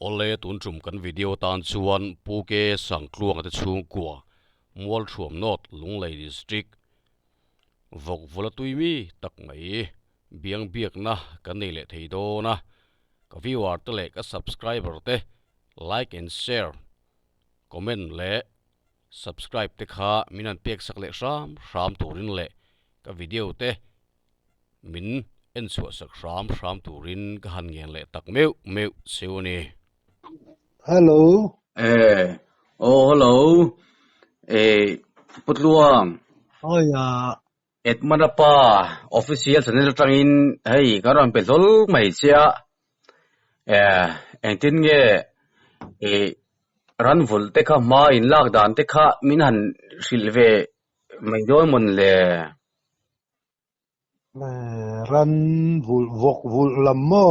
ole tun chum kan video tan chuan puke sangtluang ate chung kwa mual thuam not lunglei district vok volatui mi tak mai biang biak na kan nei le thei do na ka viewer te le ka subscriber te like and share comment le subscribe te kha minan pek sak le ram turin le ka video te min en chu sak ram turin ka han ngen le tak meu seuni Hello. Hello. Putluang. Oh ya. Manapa official channel tangin hey karon pelol mai sia. Engtin nge ran vul te kha ma in lockdown te kha minhan silve mai do mon le. Ran vul lam mo.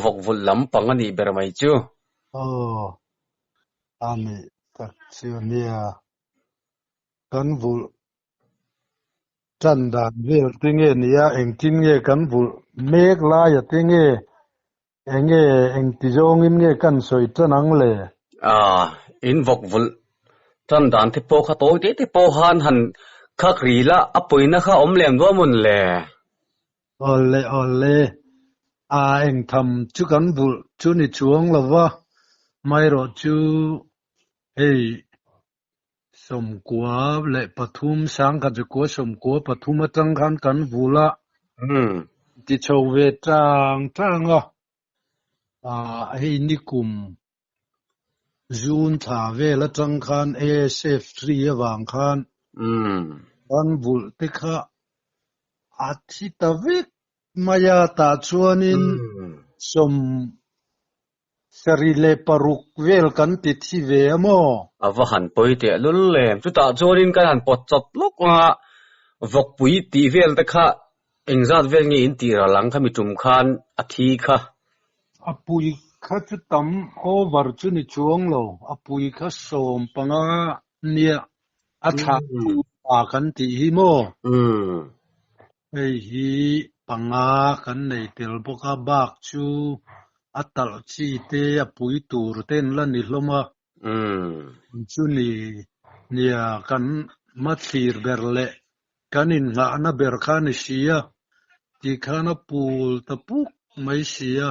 Vok vul lam pangani ber mai chu. Ani tak sia kan vul dan vel tinge nia engtin nge kan vul mek la ya tinge eng tijong in nge kan soi tanang le. In vok vul dan te po kha toy te po han khak ri la apoina kha omlem do mun le. Ole eng tham chu kan vul chu ni chuang lawa mai ro chu hey som kwa le pathum sang ka chu ko som ko pathum atang kan vula ti chou ve tang hey nikum June tha ve la tang khan ASF 3 awang khan kan vul te kha athi tavik maya ta chuanin som sarile paruk vel kan ti thi ve mo avahan poi te lul lem chu ta chorin kan han pot chot lok wa vok pui ti vel ta kha engzat vel ngi in ti ra lang kha mi tum khan athi kha apui kha chu tam over chu ni chuang lo apui kha som panga nia atha a kan ti hi mo ei hi panga kan nei tel boka bak chu atal chi te apui tur ten la ni hloma chu ni nia kan ma thlir berle kanin nga na ber khan sia ti khana pul tapuk mai sia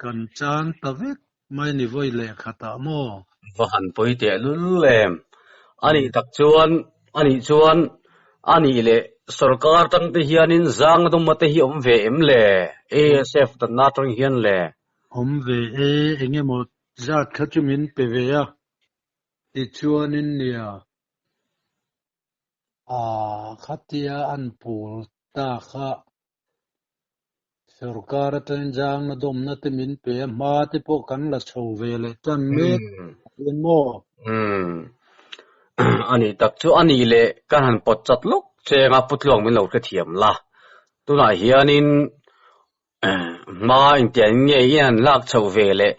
kan chan tavik mai ni voi le khata mo vahan poi te lul lem ani chuan ani le sarkar tang te hianin zang dum mate hi om ve em le ASF ta na tang hian le om ve enge mo zat khachumin pe ve ya ti chuanin nia khatia an pul ta kha sarkar tan jang na dom na te min pe ma te po kan la chho ve le tan me mo ani tak chu ani le kan han pot chat lok chenga putlong min lo ka thiam la tuna hianin ma in tian nge yan lak chho ve le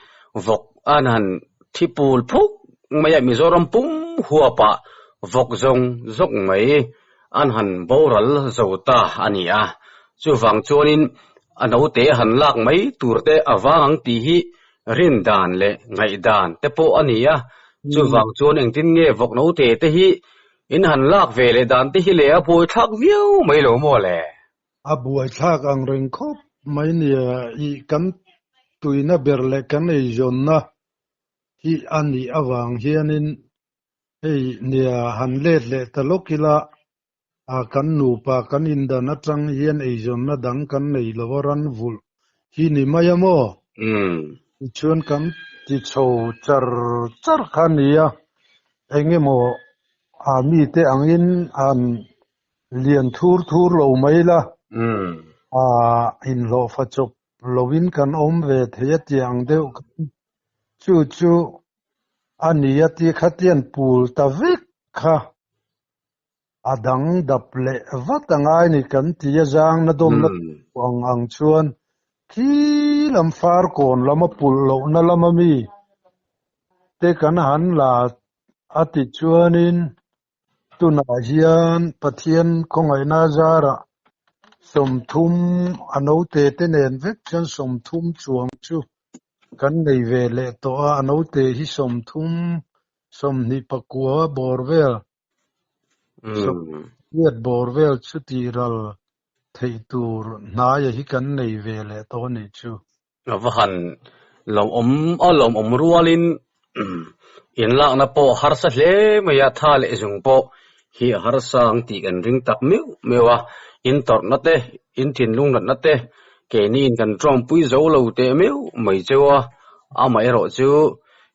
vok an han thipul phuk maya mizoram pum huapa vok zong zok mai an han boral zota ania chu wang chuanin ano te han lak mai turte awang ti hi rin dan le ngai dan te po ania chu wang chuan engtin nge vok no te hi in han lak ve le dan te hi le a poi thak viu mai lo mo le a buai thak ang reng khop mai nia I kan tuina berle kan ei jonna hi ani awang hianin ei nia han le talokila a kan nu pa kan inda na tang hian ei jonna dang kan nei lowaran vul hi ni maya mo chuan kan ti chho char khania enge mo mi te angin an lian thur lo mai la in lo fa chop lovin kan om ve thea tiang deuh chu ania ti khatian pul ta vek kha adang dap le watangai ni kan ti jang na dom na ang chuan ki lam far kon lama pul lo na lama mi te kan han la ati chuanin tuna hian pathian khongai na zara som thum ano te nen vek chan som thum chuang chu kan nei ve le to ano te hi som thum som ni pakua borvel som yet borvel chuti ral thei tur na ya hi kan nei ve le to ni chu vahan lom om rualin in lak na po har sa hle maya tha le jung po hi har sang ti kan ring tak mewa in tor na te in thin lung na te ke ni in kan trom pui zo lo te meu mai chewa a mai ro chu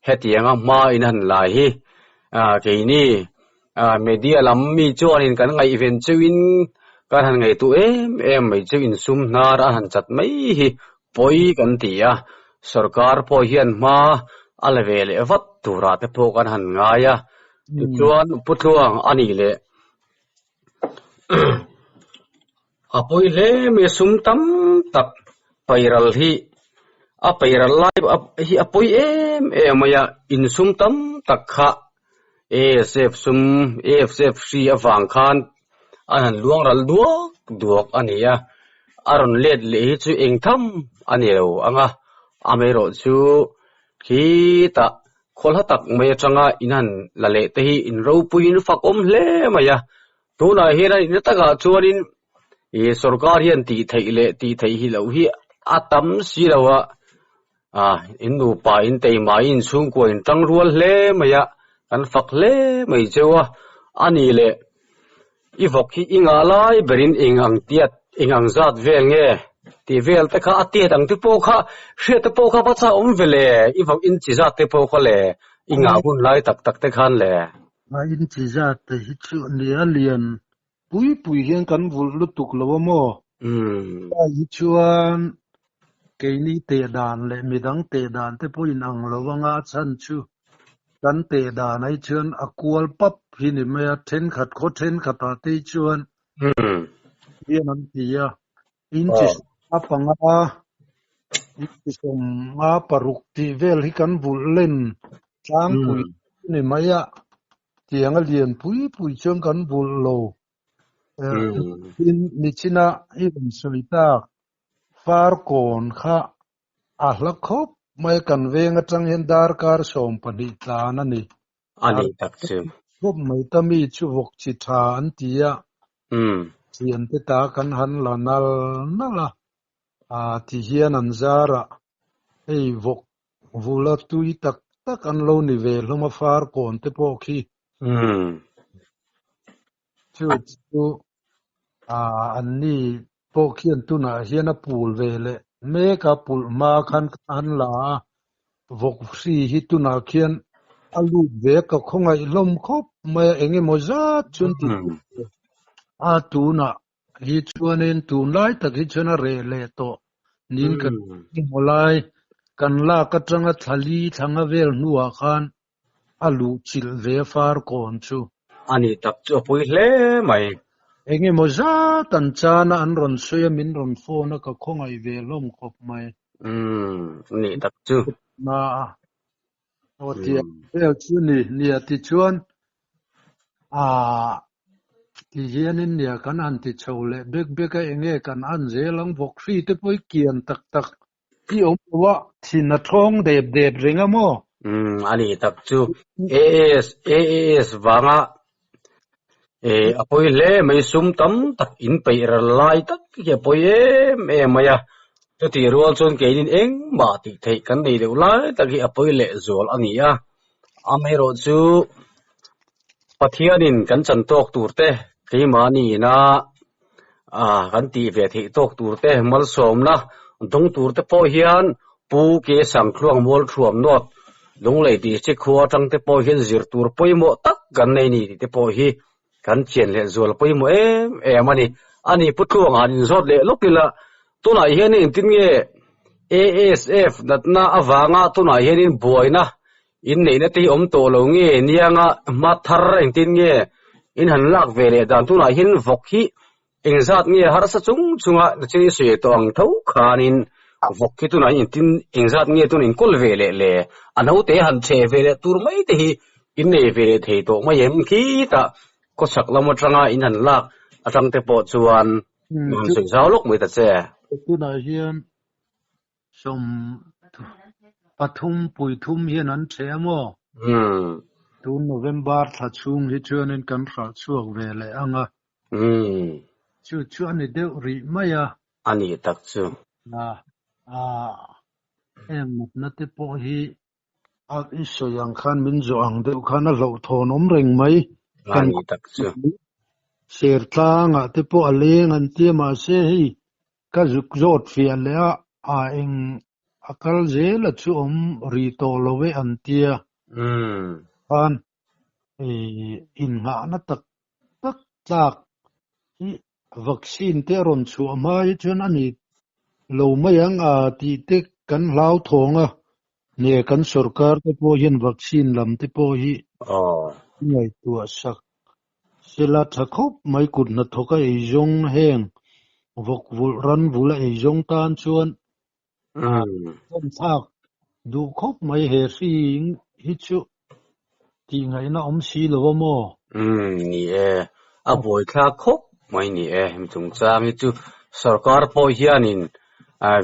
hetianga ma in han lai hi ke ni media lam mi chuan in kan ngai event chuin kan han ngai tu em mai chu in sum na ra han chat mai hi poi kan tia sarkar po hian ma alvele vat tura te po kan han ngaya chuan putluang ani le apoi le me sum tam tak pairal hi a pairal lai hi apoi maya in sum tam tak kha AFF si awang khan an luang ral duak ania aron let le hi chu eng tham ani lo anga amero chu khi ta khol ha tak me changa inan la le te hi in ro puin fakom hle maya tu na hera in ta ga chuarin sarkar hian ti thei hi lo hi atam si lawa in nu pa in te ma in chung ko in tang rual hle maya kan fak le mai chewa ani le ivok hi inga lai berin ingang tiat ingang zat vel nge ti vel te kha atiat ang te po kha hre te po kha pacha om vele ivok in chi zat te po kha le inga bun lai tak te khan le in chi zat te hi chu ni alien pui hian kan vul lutuk lo mo hi chuan ke ni te dan le midang te dan te po in ang lo wanga chan chu kan te dan ai chuan akwal pap hi ni me then khat ta te chuan hian an tia in chi apanga in chi som nga paruk ti vel hi kan vul len chang pui ni maya tiang a lian pui chuan kan vul lo in ni china ibn suita far kon kha a hlakhop mai kan venga tang hen dar kar som pani ta na ni ani tak chu khop mai ta mi chu wok chi tha an tia chian te ta kan han la nal nala ti hian an zara ei wok vula tui tak an lo ni ve hloma far kon te po khi chu an ni po khian tu na hian a pul ve le me ka pul ma khan an la vok si hi tu na khian alu ve ka khongai lom khop me enge moza chun ti tu na hi chuanin tu lai tak hi chuna re le to nin kan molai kan la ka tanga thali thanga vel nuwa khan alu chil ve far kon chu ani tak chu pui hle mai enge moza tan chana an ron soya min ron phone ka khongai ve lom khop mai ni tak chu na otia vel chu ni ati chuan ti hianin nia kan an ti chole bek a enge kan an zelang vok fri te poi kian tak ki omwa thina thong deb ringa mo ani tak chu AS wanga apoi le mai sum tam tak in pei lai tak ke poi maya to ti rual chon ke in eng ma ti thei kan nei le lai tak hi apoi le zol ania amero chu pathianin kan chan tok turte ke mani na kan ti ve thei tok turte mal som na dong turte po hian pu ke sang khluang mol thuam not lung lei ti che khuwa tang te po hian zir tur poimo tak kan nei ni te po hi kan chen le zol poimo mani ani putluang an zot le lokila tuna hianin tin nge ASF natna awanga tuna hianin boina in nei na te om to lo nge nianga mathar eng tin nge in han lak ve le dan tuna hin vok hi engzat nge har sa chunga chi se to ang tho khanin vok ki tuna in tin engzat nge tun in kol ve le anau te han che ve le tur mai te hi in nei ve thei to ma yem ki ta ko sak lama tanga in han lak atang te po chuan nun sing zaw lok mai ta che tu na hian som ปทุมปุยทุมเฮียนั้นเชมอตูนโนเวมบาร์ถ้าช่วงที่ชวนกันรักช่วงเวลาอ่ะชวนนี่เดี๋ยวรีไม่อะอันนี้ตักจูเอ็มนัดที่พอฮีอิสยังขันมินจวงเดี๋ยวขันเราทอนอมเร่งไหมอันนี้ตักจูเสียทางที่พอเลี้ยงอันที่มาเสียฮีก็จุกจดเฟียเลยเองอัลเจลช่วงรีโตโลเวอันที่ขันอินหานัดตักจากที่วัคซีนเตอรอนชัวมาจนอันนี้เราไม่ยังที่เด็กกันเล่าทงเนี่ยกันสุรการที่พอเห็นวัคซีนลำที่พอฮีไงตัวสักเสลัดสักครบไม่กุดนัดทกไอจงแห้งวกวุรันวุลไอจงตานชวนต้นทักดูครบไม่เฮสิงฮิชุที่ไงนะอมสีหรือว่าโมนี่บ่อยค่าครบไม่นี่มีตรงจ้ามีจูสุรการพอเฮียนิน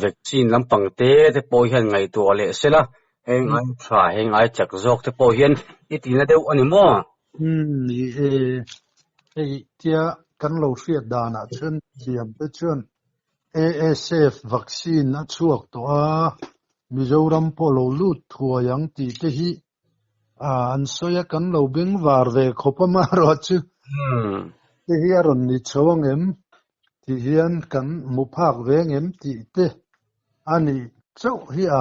วัคซีนลำปังเต้ที่พอเฮียนไงตัวเละเสละเองไงทราเองไงจักจอกที่พอเฮียนอีทีนั่นเดียวอันนี้มั้งนี่เจ้ากันเราเสียดานะเช่นเทียมเช่น ASF วัคซีนนะช่วงตัวมิโซรัมพอเราลุดทัวยังตีเตหีอันสอยกันเราเบ่งวาร์เวคบมารอจูที่เฮียรอนนิชวงเอ็มที่เฮียนกันมุภาคเวงเอ็มตีเตอันนี้เจ้าเฮีย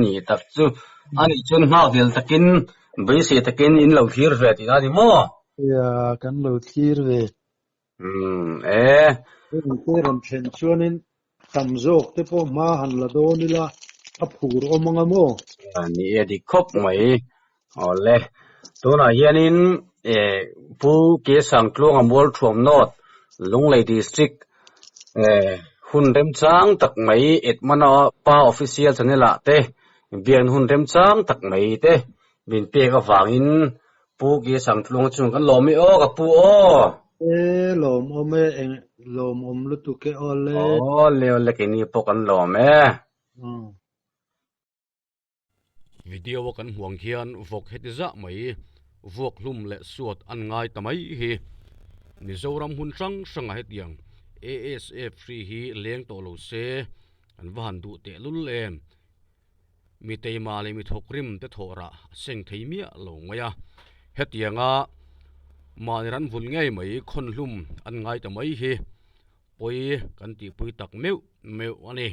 นี่ตักจูอันนี้จนมาเดลตะกินใบเสียตะกินอินเราทีร์เวทีนั่นมั้งกันเราทีร์เวเป็นรำเชนชวนินตำโจกที่พอมาหันละโดนี่ละอับหูรอมังโมนี่ดีครบไหมอ๋อเลยตัวน่ะเฮียนินผู้เกี่ยสังกลวงมอลทวมนอดลงเลยดิสตริกหุ่นเต็มจังตักไหมมันป้าออฟฟิเชียลสันนี่ละเต้เบียนหุ่นเต็มจังตักไหมเต้บินเปียกฝังอินผู้เกี่ยสังกลวงจุงกันหลอมไม่กับผู้หลอมไม่เองหลอมลุตุเกอเลเลวเล็กนี่พวกกันหลอมวิดีโอกันห่วงเขียนวกเฮติจะไหมวกลุ่มและสวดอันง่ายแต่ไม่ฮีมิโซรัมหุ่นสังสังเหตุยัง ASF ฟรีฮีเลี้ยงตัวลูเซอันวันดูเตลุเลมมีเตมาเลยมีทกริมเตโทระเซ็งเทียมีหลงไว้เหตุยังมาในรันวุ่นง่ายไหมคนลุ่มอันง่ายแต่ไม่ฮีปุยกันตีปุยตักเมวอันนี้